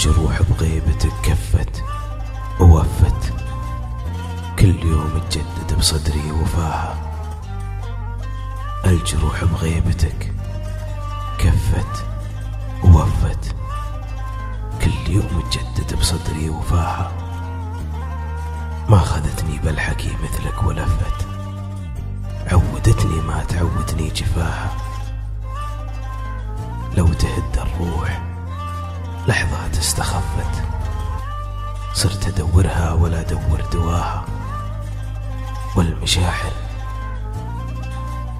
الجروح بغيبتك كفت ووفت، كل يوم تجدد بصدري وفاها. الجروح بغيبتك كفت ووفت، كل يوم تجدد بصدري وفاها. ما خذتني بالحكي مثلك ولفت، عودتني ما تعودني جفاها. لو تهد الروح لحظات استخفت، صرت أدورها ولا أدور دواها. والمشاعر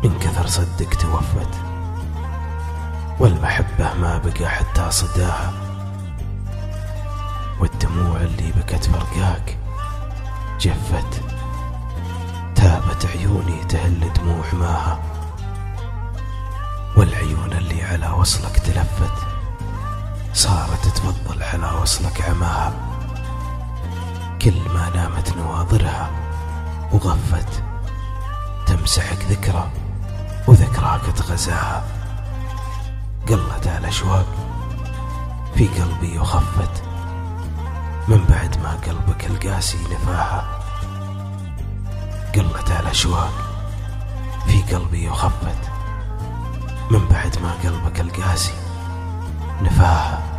من كثر صدق توفت، والمحبة ما بقى حتى صداها. والدموع اللي بكت فرقاك جفت، تابت عيوني تهل دموع ماها. والعيون اللي على وصلك تلفت، صارت تفضل على وصلك عماها. كل ما نامت نواظرها وغفت، تمسحك ذكرى وذكراك تغزاها. قلت الأشواق في قلبي وخفت، من بعد ما قلبك القاسي نفاها. قلت الأشواق في قلبي وخفت، من بعد ما قلبك القاسي نفاها.